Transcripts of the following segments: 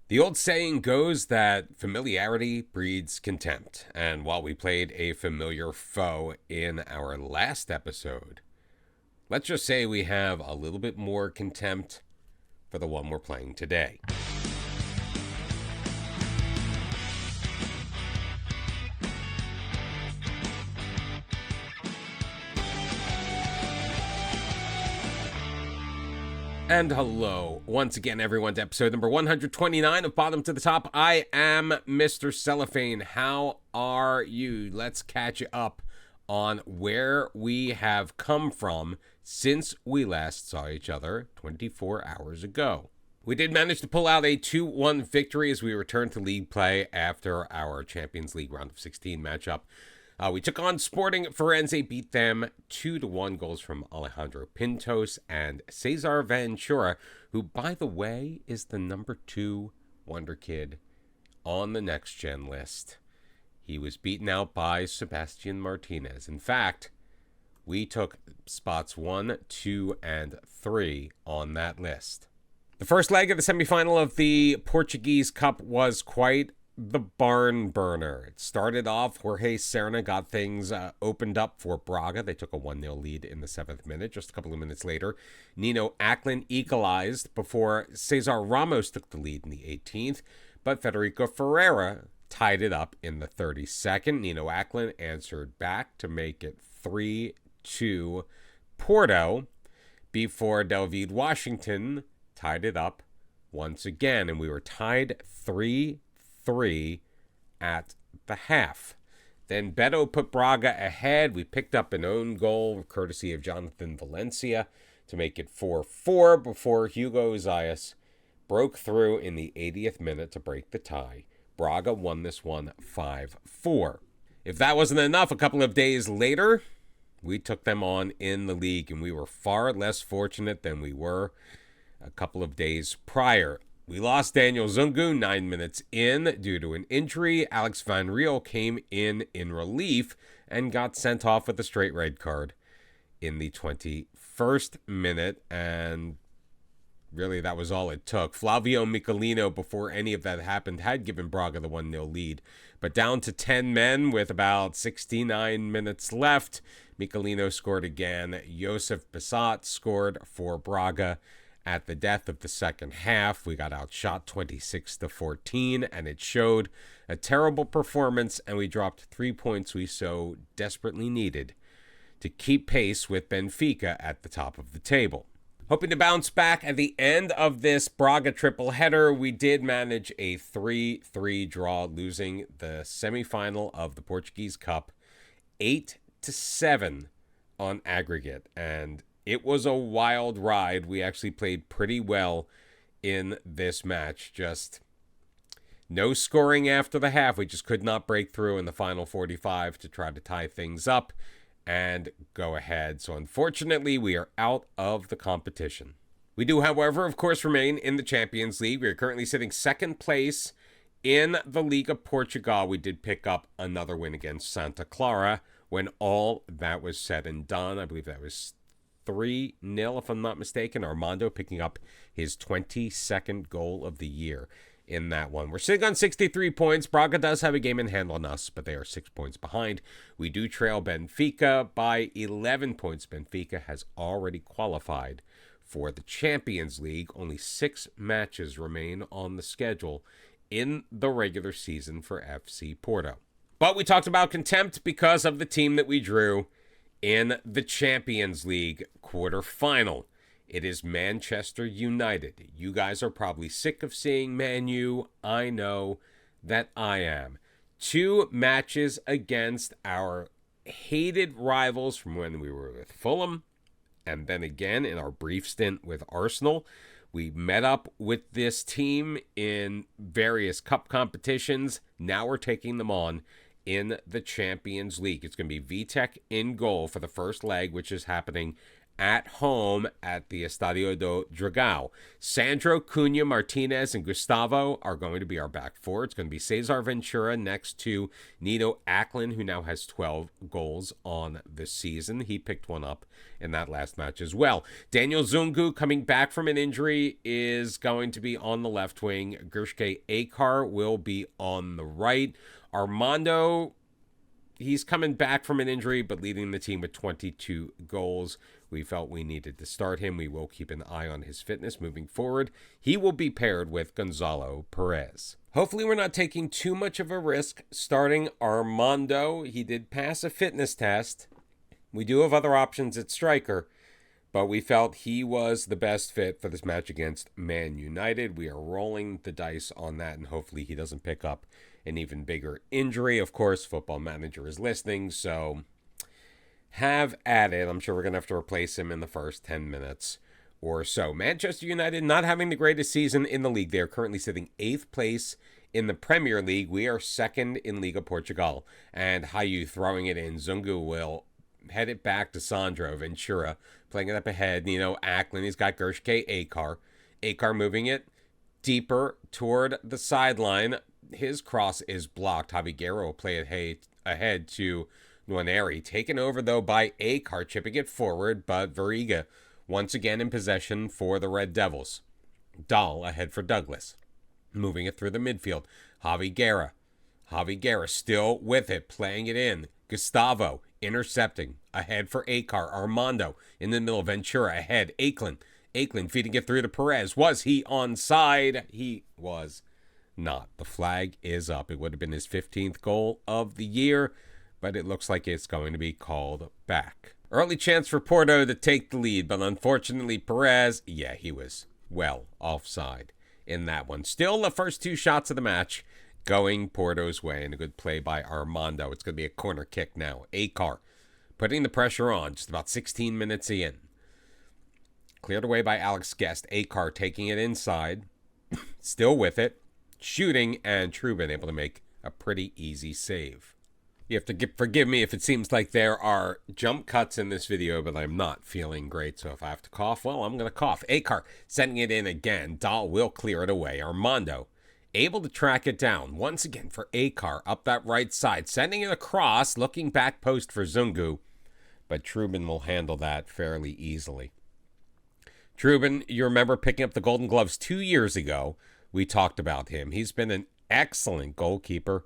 The old saying goes that familiarity breeds contempt, and while we played a familiar foe in our last episode, let's just say we have a little bit more contempt for the one we're playing today. And hello, once again, everyone, to episode number 129 of Bottom to the Top. I am Mr. Cellophane. How are you? Let's catch up on where we have come from since we last saw each other 24 hours ago. We did manage to pull out a 2-1 victory as we returned to league play after our Champions League round of 16 matchup. We took on Sporting Firenze, beat them 2-1, goals from Alejandro Pintos and Cesar Ventura, who, by the way, is the number 2 wonder kid on the next gen list. He was beaten out by Sebastian Martinez. In fact, we took spots 1, 2, and 3 on that list. The first leg of the semifinal of the Portuguese Cup was quite the barn burner. It started off, Jorge Serna got things opened up for Braga. They took a 1-0 lead in the 7th minute. Just a couple of minutes later, Nino Acklin equalized before Cesar Ramos took the lead in the 18th, but Federico Ferreira tied it up in the 32nd. Nino Acklin answered back to make it 3-2 Porto before David Washington tied it up once again, and we were tied 3-3 at the half. Then Beto put Braga ahead. We picked up an own goal courtesy of Jonathan Valencia to make it 4-4 before Hugo Zayas broke through in the 80th minute to break the tie. Braga won this one 5-4. If that wasn't enough, a couple of days later, we took them on in the league, and we were far less fortunate than we were a couple of days prior. We lost Daniel Zungu 9 minutes in due to an injury. Alex Van Riel came in relief and got sent off with a straight red card in the 21st minute, and really that was all it took. Flavio Michelino, before any of that happened, had given Braga the 1-0 lead, but down to 10 men with about 69 minutes left, Michelino scored again. Josef Bissat scored for Braga at the death of the second half. We got outshot 26-14, and it showed a terrible performance, and we dropped 3 points we so desperately needed to keep pace with Benfica at the top of the table. Hoping to bounce back at the end of this Braga triple header, we did manage a 3-3 draw, losing the semifinal of the Portuguese Cup 8-7 on aggregate, and it was a wild ride. We actually played pretty well in this match. Just no scoring after the half. We just could not break through in the final 45 to try to tie things up and go ahead. So unfortunately, we are out of the competition. We do, however, of course, remain in the Champions League. We are currently sitting second place in the League of Portugal. We did pick up another win against Santa Clara when all that was said and done. I believe that was 3-0, if I'm not mistaken. Armando picking up his 22nd goal of the year in that one. We're sitting on 63 points. Braga does have a game in hand on us, but they are 6 points behind. We do trail Benfica by 11 points. Benfica has already qualified for the Champions League. Only 6 matches remain on the schedule in the regular season for FC Porto. But we talked about contempt because of the team that we drew in the Champions League quarterfinal. It is Manchester United. You guys are probably sick of seeing Man U. I know that I am. 2 matches against our hated rivals from when we were with Fulham, and then again in our brief stint with Arsenal. We met up with this team in various cup competitions. Now we're taking them on in the Champions League. It's going to be Vitek in goal for the first leg, which is happening at home at the Estadio do Dragão. Sandro, Cunha, Martinez, and Gustavo are going to be our back four. It's going to be Cesar Ventura next to Nino Acklin, who now has 12 goals on the season. He picked one up in that last match as well. Daniel Zungu, coming back from an injury, is going to be on the left wing. Gershke Akar will be on the right. Armando, he's coming back from an injury, but leading the team with 22 goals. We felt we needed to start him. We will keep an eye on his fitness moving forward. He will be paired with Gonzalo Perez. Hopefully we're not taking too much of a risk starting Armando. He did pass a fitness test. We do have other options at striker, but we felt he was the best fit for this match against Man United. We are rolling the dice on that, and hopefully he doesn't pick up an even bigger injury. Of course, Football Manager is listening, so have at it. I'm sure we're going to have to replace him in the first 10 minutes or so. Manchester United not having the greatest season in the league. They are currently sitting 8th place in the Premier League. We are 2nd in Liga Portugal. And Hayu throwing it in. Zungu will head it back to Sandro. Ventura playing it up ahead. Nino Acklin. He's got Gershke Akar. Akar moving it deeper toward the sideline. His cross is blocked. Javi Guerra will play it ahead to Nwaneri. Taken over, though, by Akar, chipping it forward, but Veriga once again in possession for the Red Devils. Dahl ahead for Douglas. Moving it through the midfield. Javi Guerra. Javi Guerra still with it, playing it in. Gustavo intercepting. Ahead for Akar. Armando in the middle. Ventura ahead. Acklin feeding it through to Perez. Was he onside? He was not. The flag is up. It would have been his 15th goal of the year, but it looks like it's going to be called back. Early chance for Porto to take the lead, but unfortunately Perez, he was well offside in that one. Still, the first 2 shots of the match going Porto's way, and a good play by Armando. It's going to be a corner kick now. Akar putting the pressure on, just about 16 minutes in. Cleared away by Alex Guest. Akar taking it inside, still with it, shooting, and Trubin able to make a pretty easy save. You have to forgive me if it seems like there are jump cuts in this video, but I'm not feeling great, so if I have to cough, well, I'm going to cough. Akar sending it in again. Dahl will clear it away. Armando able to track it down. Once again for Akar up that right side. Sending it across, looking back post for Zungu, but Trubin will handle that fairly easily. Trubin, you remember picking up the Golden Gloves 2 years ago. We talked about him. He's been an excellent goalkeeper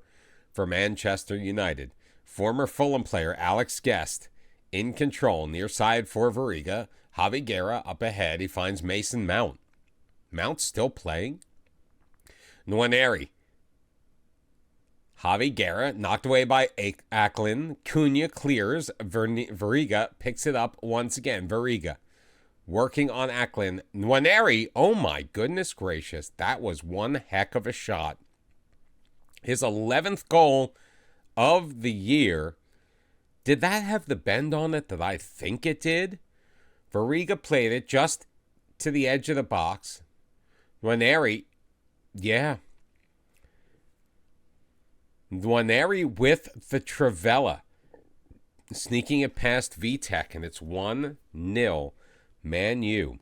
for Manchester United. Former Fulham player Alex Guest in control, near side for Veriga. Javi Guerra up ahead. He finds Mason Mount. Mount still playing. Nwaneri. Javi Guerra knocked away by Acklin. Cunha clears. Veriga picks it up once again. Veriga working on Acklin. Nwaneri, oh my goodness gracious. That was one heck of a shot. His 11th goal of the year. Did that have the bend on it that I think it did? Veriga played it just to the edge of the box. Nwaneri, Nwaneri with the Trivela. Sneaking it past Vitek, and it's 1-0 Man U.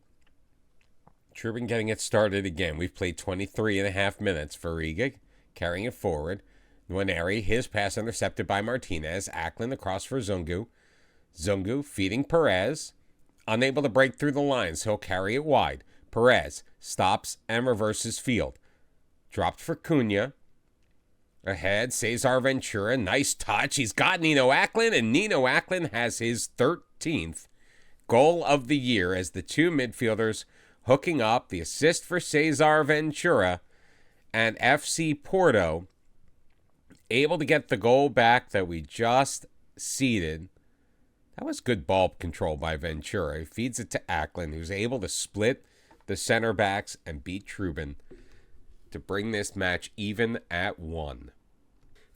Trubin getting it started again. We've played 23 and a half minutes. Veriga carrying it forward. Nwaneri, his pass intercepted by Martinez. Acklin across for Zungu. Zungu feeding Perez. Unable to break through the lines. He'll carry it wide. Perez stops and reverses field. Dropped for Cunha. Ahead, Cesar Ventura. Nice touch. He's got Nino Acklin, and Nino Acklin has his 13th goal of the year as the two midfielders hooking up. The assist for Cesar Ventura, and FC Porto able to get the goal back that we just ceded. That was good ball control by Ventura. He feeds it to Acklin, who's able to split the center backs and beat Trubin to bring this match even at 1.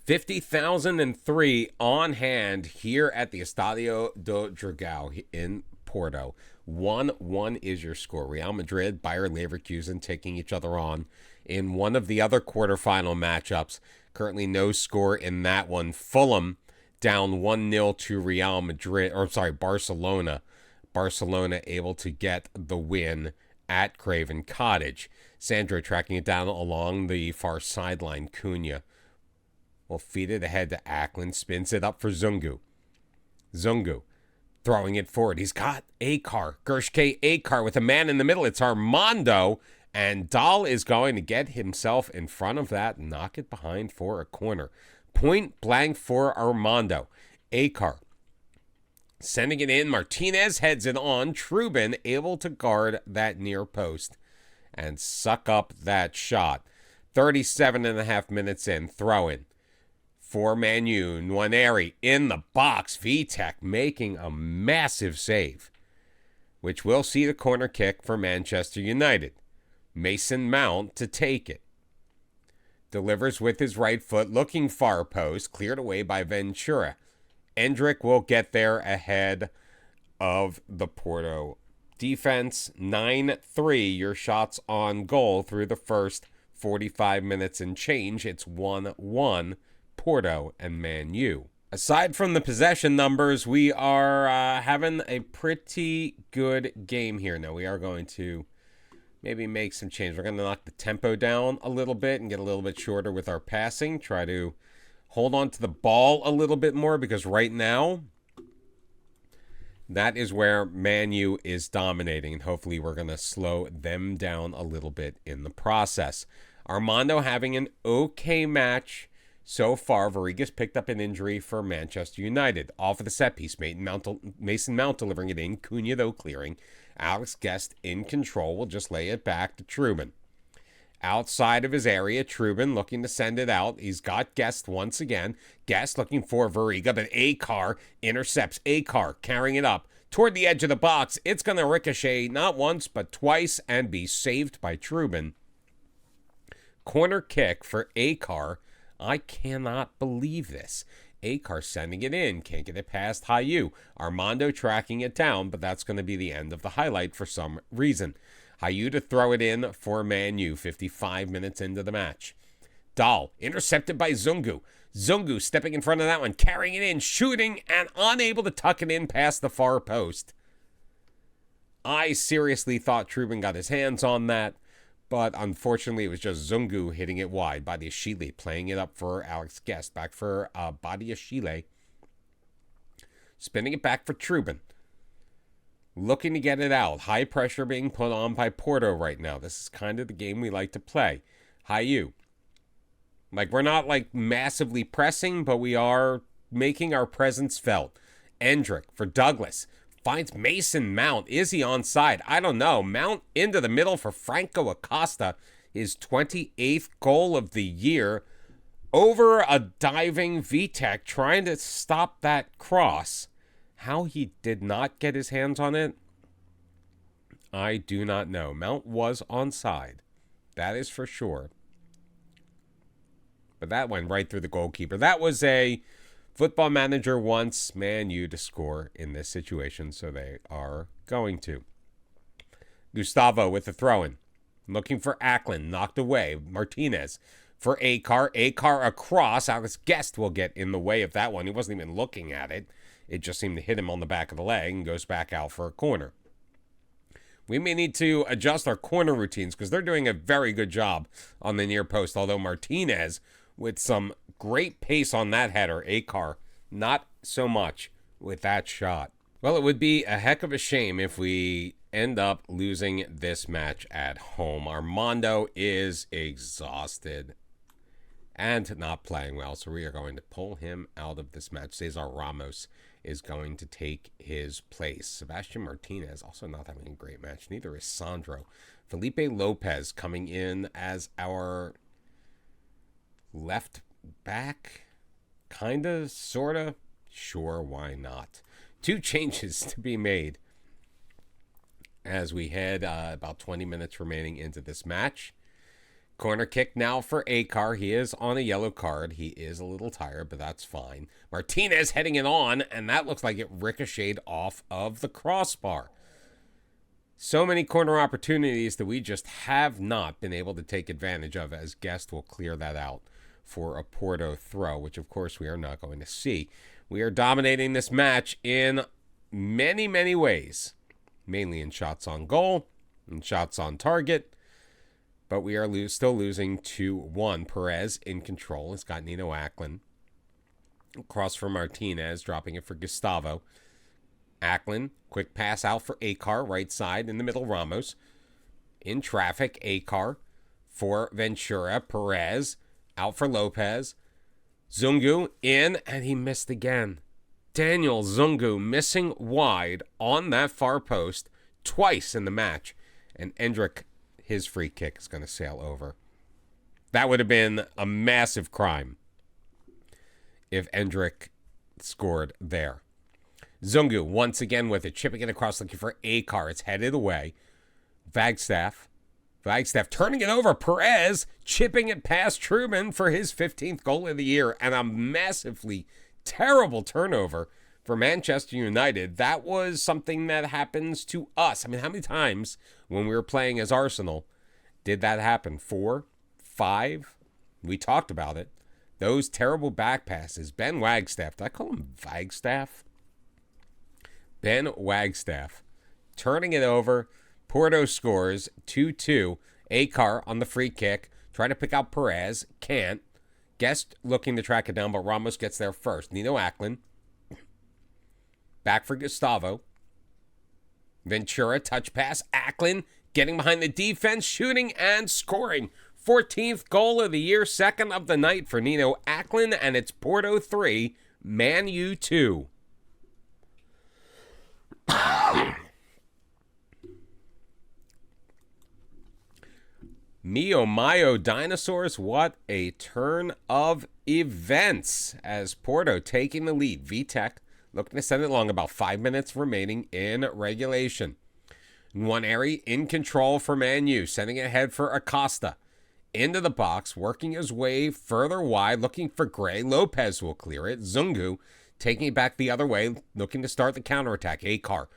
50,003 on hand here at the Estadio do Dragão in Porto. 1-1 is your score. Real Madrid, Bayer Leverkusen taking each other on in one of the other quarterfinal matchups. Currently no score in that one. Fulham down 1-0 to Real Madrid, Barcelona. Barcelona able to get the win at Craven Cottage. Sandro tracking it down along the far sideline. Cunha will feed it ahead to Ackland. Spins it up for Zungu. Zungu throwing it forward. He's got Akar. Gershke Akar with a man in the middle. It's Armando. And Dahl is going to get himself in front of that and knock it behind for a corner. Point blank for Armando. Akar sending it in. Martinez heads it on. Trubin able to guard that near post and suck up that shot. 37.5 minutes in. Throw in for Man U. Nwaneri in the box. Vitek making a massive save, which will see the corner kick for Manchester United. Mason Mount to take it. Delivers with his right foot, looking far post, cleared away by Ventura. Endrick will get there ahead of the Porto defense. 9-3, your shots on goal through the first 45 minutes and change. It's 1-1, Porto and Man U. Aside from the possession numbers, we are having a pretty good game here. Now, we are going to maybe make some change. We're going to knock the tempo down a little bit and get a little bit shorter with our passing. Try to hold on to the ball a little bit more, because right now, that is where Man U is dominating. And hopefully we're going to slow them down a little bit in the process. Armando having an okay match so far. Variga's picked up an injury for Manchester United. Off of the set piece, Mason Mount delivering it in. Cunha, though, clearing. Alex Guest in control will just lay it back to Trubin. Outside of his area, Trubin looking to send it out. He's got Guest once again. Guest looking for Variga, but Akar intercepts. Akar carrying it up toward the edge of the box. It's going to ricochet not once but twice and be saved by Trubin. Corner kick for Akar. I cannot believe this. Akar sending it in. Can't get it past Hayu. Armando tracking it down, but that's going to be the end of the highlight for some reason. Hayu to throw it in for Man U, 55 minutes into the match. Dahl intercepted by Zungu. Zungu stepping in front of that one, carrying it in, shooting, and unable to tuck it in past the far post. I seriously thought Trubin got his hands on that, but unfortunately it was just Zungu hitting it wide. Badiashile playing it up for Alex Guest. Back for Badiashile. Spinning it back for Trubin. Looking to get it out. High pressure being put on by Porto right now. This is kind of the game we like to play. Hayu. Like, we're not like massively pressing, but we are making our presence felt. Endrick for Douglas. Finds Mason Mount. Is he onside? I don't know. Mount into the middle for Franco Acosta. His 28th goal of the year. Over a diving Vitek trying to stop that cross. How he did not get his hands on it, I do not know. Mount was onside. That is for sure. But that went right through the goalkeeper. That was a Football Manager wants Man U to score in this situation, so they are going to. Gustavo with the throw-in. Looking for Ackland. Knocked away. Martinez for Akar. Akar across. Alex Guest will get in the way of that one. He wasn't even looking at it. It just seemed to hit him on the back of the leg and goes back out for a corner. We may need to adjust our corner routines because they're doing a very good job on the near post, although Martinez with some great pace on that header. Akar, not so much with that shot. Well, it would be a heck of a shame if we end up losing this match at home. Armando is exhausted and not playing well, so we are going to pull him out of this match. Cesar Ramos is going to take his place. Sebastian Martinez also not having a great match. Neither is Sandro. Felipe Lopez coming in as our left back. Kinda, sorta. Sure, why not? 2 changes to be made as we head about 20 minutes remaining into this match. Corner kick now for Akar. He is on a yellow card. He is a little tired, but that's fine. Martinez heading it on, and that looks like it ricocheted off of the crossbar. So many corner opportunities that we just have not been able to take advantage of, as Guest will clear that out for a Porto throw, which of course we are not going to see. We are dominating this match in many, many ways. mainly in shots on goal and shots on target. But we are still losing 2-1. Perez in control. It's got Nino Acklin. Across for Martinez, dropping it for Gustavo. Acklin, quick pass out for Akar, right side, in the middle, Ramos. In traffic, Akar for Ventura. Perez, out for Lopez. Zungu, in, and he missed again. Daniel Zungu missing wide on that far post twice in the match. And Endrick, his free kick is going to sail over. That would have been a massive crime if Endrick scored there. Zungu once again with it, chipping it across, looking for Akar. It's headed away. Wagstaff turning it over. Perez chipping it past Truman for his 15th goal of the year, and a massively terrible turnover for Manchester United. That was something that happens to us. I mean, how many times when we were playing as Arsenal did that happen? 4, 5? We talked about it. Those terrible back passes. Ben Wagstaff. Did I call him Wagstaff? Ben Wagstaff. Turning it over. Porto scores 2-2. Akar on the free kick. Trying to pick out Perez. Can't. Guest looking to track it down, but Ramos gets there first. Nino Acklin. Back for Gustavo. Ventura, touch pass. Acklin getting behind the defense, shooting and scoring. 14th goal of the year, second of the night for Nino Acklin, and it's Porto 3, Man U 2. Mio Mayo dinosaurs, what a turn of events as Porto taking the lead. VTech looking to send it along, about 5 minutes remaining in regulation. Nwaneri in control for Man U, sending it ahead for Acosta. Into the box, working his way further wide, looking for Gray. Lopez will clear it. Zungu taking it back the other way, looking to start the counterattack. Akar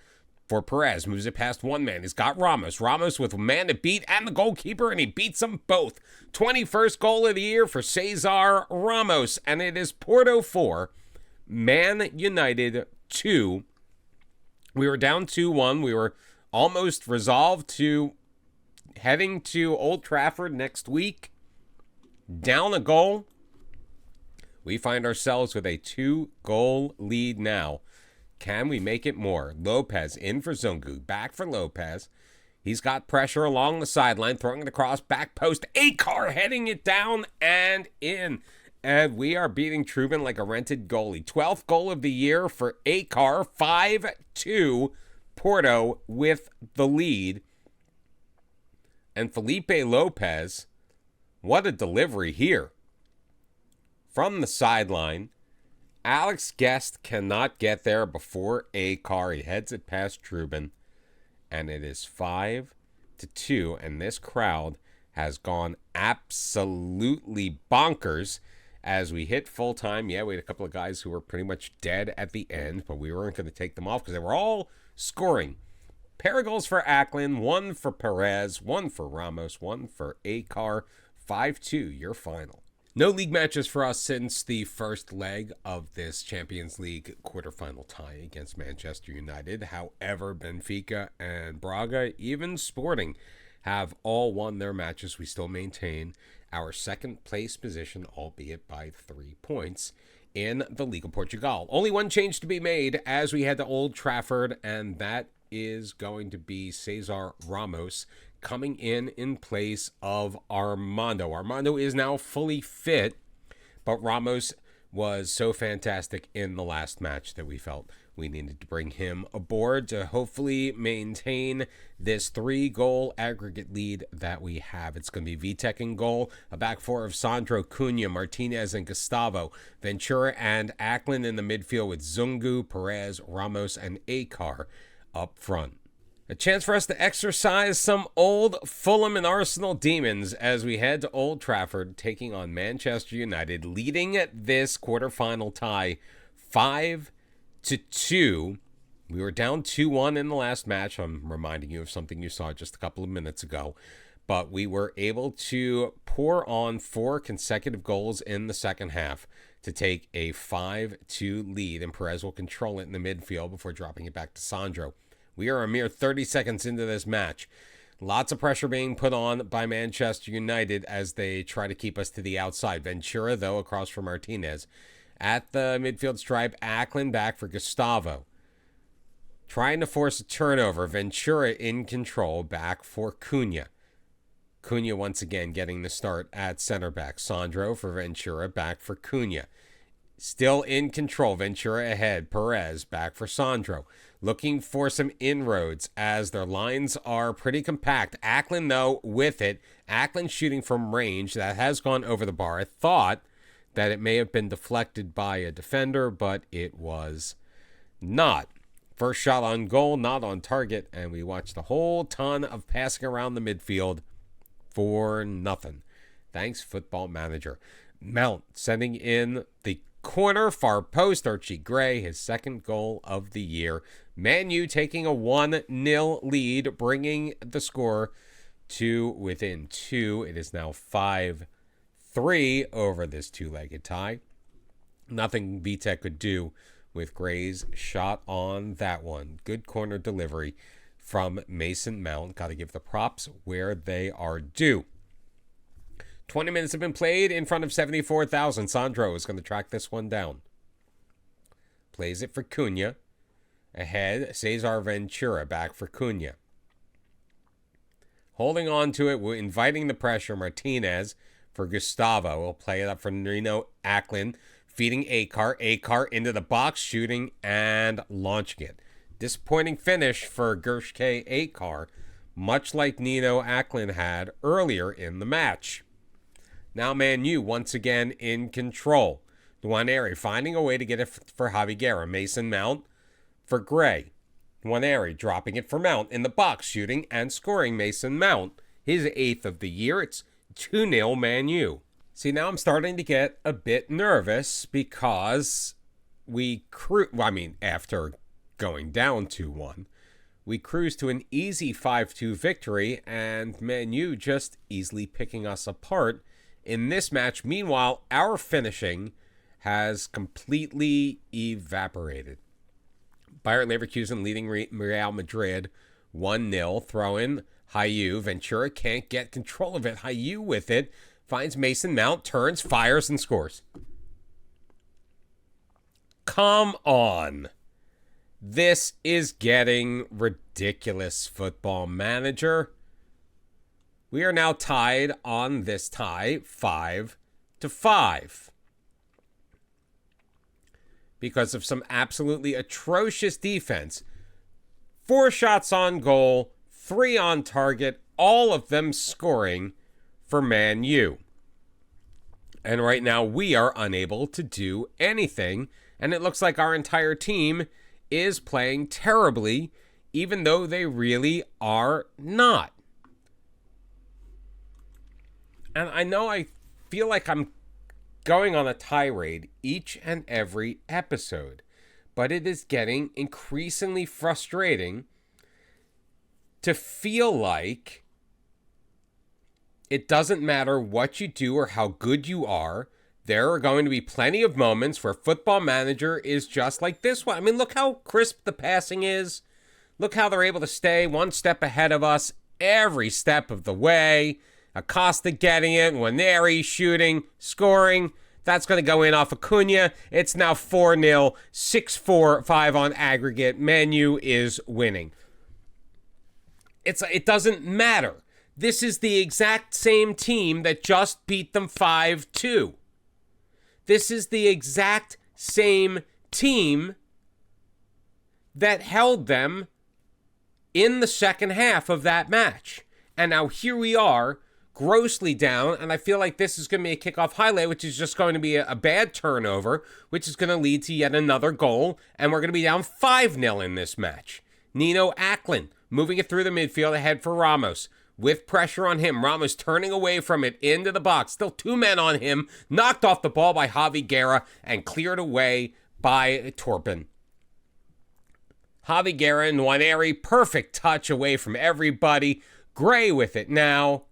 for Perez, moves it past one man. He's got Ramos. Ramos with a man to beat and the goalkeeper, and he beats them both. 21st goal of the year for Cesar Ramos, and it is Porto 4, Man United 2. We were down 2-1. We were almost resolved to heading to Old Trafford next week. Down a goal. We find ourselves with a 2-goal lead now. Can we make it more? Lopez in for Zungu. Back for Lopez. He's got pressure along the sideline, throwing it across, back post. Akar heading it down and in. And we are beating Truman like a rented goalie. 12th goal of the year for Akar. 5-2. Porto with the lead. And Felipe Lopez, what a delivery here. From the sideline, Alex Guest cannot get there before Akar. He heads it past Truban, and it is 5-2, and this crowd has gone absolutely bonkers as we hit full time. Yeah, we had a couple of guys who were pretty much dead at the end, but we weren't going to take them off because they were all scoring. Pair of goals for Acklin, 1 for Perez, 1 for Ramos, 1 for Akar. 5-2, your final. No league matches for us since the first leg of this Champions League quarterfinal tie against Manchester United. However, Benfica and Braga, even Sporting, have all won their matches. We still maintain our second place position, albeit by 3 points, in the Liga Portugal. Only one change to be made as we head to Old Trafford, and that is going to be Cesar Ramos coming in place of Armando. Armando is now fully fit, but Ramos was so fantastic in the last match that we felt we needed to bring him aboard to hopefully maintain this 3-goal aggregate lead that we have. It's going to be Vitek in goal, a back four of Sandro, Cunha, Martinez, and Gustavo, Ventura and Acklin in the midfield with Zungu, Perez, Ramos, and Akar up front. A chance for us to exercise some old Fulham and Arsenal demons as we head to Old Trafford, taking on Manchester United, leading this quarterfinal tie 5-2. We were down 2-1 in the last match. I'm reminding you of something you saw just a couple of minutes ago. But we were able to pour on 4 consecutive goals in the second half to take a 5-2 lead, and Perez will control it in the midfield before dropping it back to Sandro. We are a mere 30 seconds into this match. Lots of pressure being put on by Manchester United as they try to keep us to the outside. Ventura, though, across from Martinez. At the midfield stripe, Ackland back for Gustavo. Trying to force a turnover. Ventura in control, back for Cunha. Cunha once again getting the start at center back. Sandro for Ventura, back for Cunha. Still in control. Ventura ahead. Perez back for Sandro. Looking for some inroads as their lines are pretty compact. Ackland, though, with it. Ackland shooting from range. That has gone over the bar. I thought that it may have been deflected by a defender, but it was not. First shot on goal, not on target, and we watched a whole ton of passing around the midfield for nothing. Thanks, Football Manager. Mount sending in the corner, far post. Archie Gray, his second goal of the year. Man U taking a 1-0 lead, bringing the score to within 2. It is now 5-3 over this two-legged tie. Nothing Vitek could do with Gray's shot on that one. Good corner delivery from Mason Mount. Got to give the props where they are due. 20 minutes have been played in front of 74,000. Sandro is going to track this one down. Plays it for Cunha. Ahead, Cesar Ventura back for Cunha. Holding on to it, we're inviting the pressure. Martinez for Gustavo. We'll play it up for Nino Ackland. Feeding Akar. Akar into the box, shooting and launching it. Disappointing finish for Gershke Akar, much like Nino Ackland had earlier in the match. Now Man U once again in control. Nwaneri finding a way to get it for Javi Guerra. Mason Mount for Gray. Nwaneri dropping it for Mount in the box, shooting and scoring. Mason Mount, his 8th of the year. It's 2-0 Man U. See, now I'm starting to get a bit nervous because after going down 2-1, we cruised to an easy 5-2 victory, and Man U just easily picking us apart in this match. Meanwhile, our finishing has completely evaporated. Bayer Leverkusen leading Real Madrid 1-0. Throw in Hayu. Ventura can't get control of it. Hayu with it. Finds Mason Mount, turns, fires, and scores. Come on. This is getting ridiculous, Football Manager. We are now tied on this tie, 5-5. Because of some absolutely atrocious defense. 4 shots on goal, 3 on target, all of them scoring for Man U. And right now we are unable to do anything, and it looks like our entire team is playing terribly, even though they really are not. And I know I feel like I'm going on a tirade each and every episode, but it is getting increasingly frustrating to feel like it doesn't matter what you do or how good you are. There are going to be plenty of moments where Football Manager is just like this one. I mean, look how crisp the passing is. Look how they're able to stay one step ahead of us every step of the way. Acosta getting it. Nwaneri shooting, scoring. That's going to go in off of Cunha. It's now 4-0, 6-4-5 on aggregate. Man U is winning. It doesn't matter. This is the exact same team that just beat them 5-2. This is the exact same team that held them in the second half of that match. And now here we are, grossly down, and I feel like this is going to be a kickoff highlight, which is just going to be a bad turnover, which is going to lead to yet another goal, and we're going to be down 5-0 in this match. Nino Ackland moving it through the midfield ahead for Ramos. With pressure on him, Ramos turning away from it into the box. Still 2 men on him. Knocked off the ball by Javi Guerra and cleared away by Torpin. Javi Guerra and Nwaneri, perfect touch away from everybody. Gray with it now.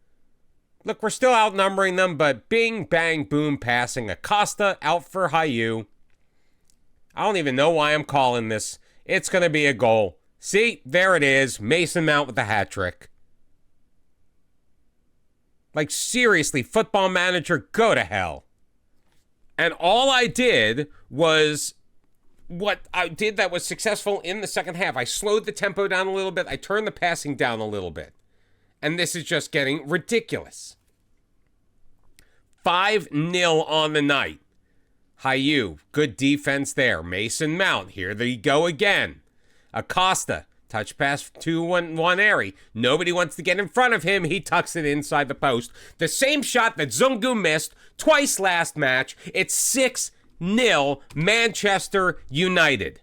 Look, we're still outnumbering them, but bing, bang, boom, passing. Acosta out for Hayu. I don't even know why I'm calling this. It's going to be a goal. See, there it is. Mason Mount with the hat trick. Like, seriously, Football Manager, go to hell. And all I did was what I did that was successful in the second half. I slowed the tempo down a little bit. I turned the passing down a little bit. And this is just getting ridiculous. 5-0 on the night. Hayu, good defense there. Mason Mount, here they go again. Acosta, touch pass to Waneri. Nobody wants to get in front of him. He tucks it inside the post. The same shot that Zungu missed twice last match. It's 6-0 Manchester United.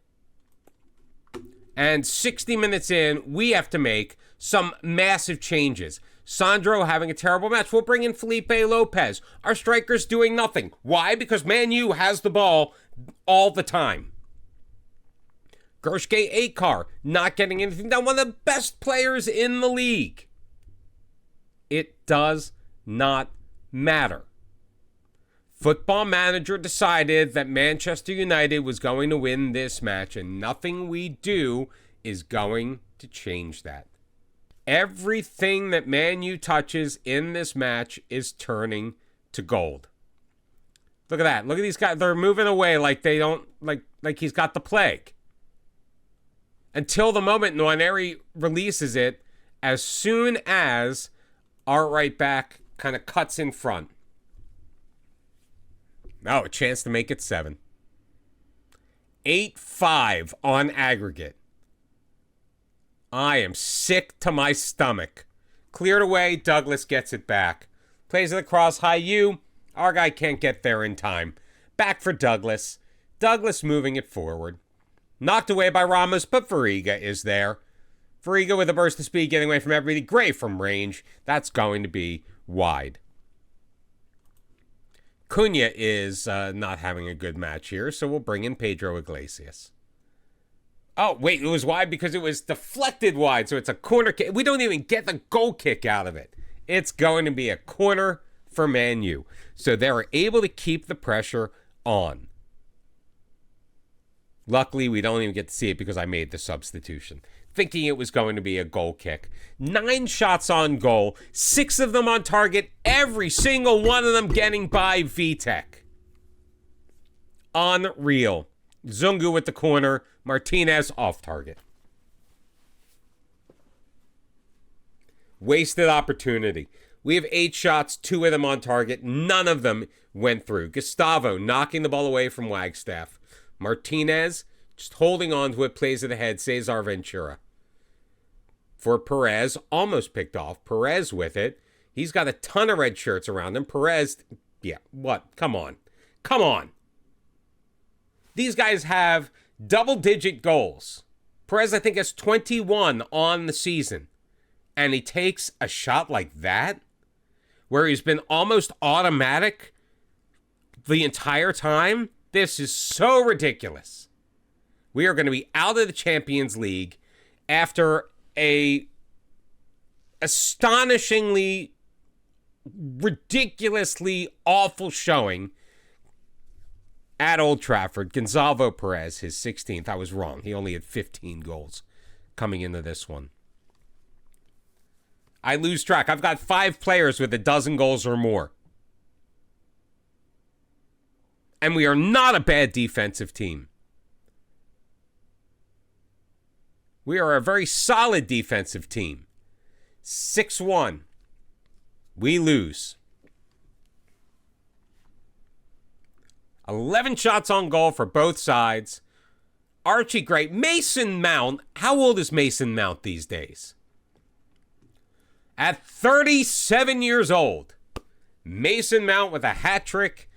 And 60 minutes in, we have to make some massive changes. Sandro having a terrible match. We'll bring in Felipe Lopez. Our striker's doing nothing. Why? Because Man U has the ball all the time. Gershke Akar not getting anything done. One of the best players in the league. It does not matter. Football Manager decided that Manchester United was going to win this match, and nothing we do is going to change that. Everything that Man U touches in this match is turning to gold. Look at that. Look at these guys. They're moving away like they don't, like he's got the plague. Until the moment Nwaneri releases it, as soon as our right back kind of cuts in front. Oh, a chance to make it 7. 8-5 on aggregate. I am sick to my stomach. Cleared away, Douglas gets it back. Plays it across Hayu. Our guy can't get there in time. Back for Douglas. Douglas moving it forward. Knocked away by Ramos, but Variga is there. Variga with a burst of speed getting away from everybody. Gray from range. That's going to be wide. Cunha is not having a good match here, so we'll bring in Pedro Iglesias. Oh, wait, it was wide because it was deflected wide, so it's a corner kick. We don't even get the goal kick out of it. It's going to be a corner for Man U. So they're able to keep the pressure on. Luckily, we don't even get to see it because I made the substitution, thinking it was going to be a goal kick. 9 shots on goal, 6 of them on target, every single one of them getting by Vitek. Unreal. Zungu with the corner, Martinez off target. Wasted opportunity. We have 8 shots, 2 of them on target. None of them went through. Gustavo knocking the ball away from Wagstaff. Martinez just holding on to it, plays it ahead. Cesar Ventura. For Perez, almost picked off. Perez with it. He's got a ton of red shirts around him. Perez, yeah, what? Come on. Come on. These guys have double-digit goals. Perez, I think, has 21 on the season. And he takes a shot like that, where he's been almost automatic the entire time. This is so ridiculous. We are going to be out of the Champions League after a astonishingly, ridiculously awful showing at Old Trafford. Gonzalo Perez, his 16th. I was wrong. He only had 15 goals coming into this one. I lose track. I've got 5 players with a dozen goals or more. And we are not a bad defensive team. We are a very solid defensive team. 6-1. We lose. 11 shots on goal for both sides. Archie Gray. Mason Mount. How old is Mason Mount these days? At 37 years old. Mason Mount with a hat trick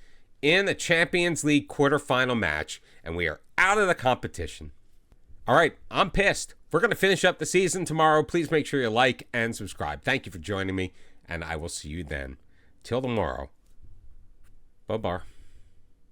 in the Champions League quarterfinal match. And we are out of the competition. All right, I'm pissed. We're going to finish up the season tomorrow. Please make sure you like and subscribe. Thank you for joining me, and I will see you then. Till tomorrow. Bye-bye.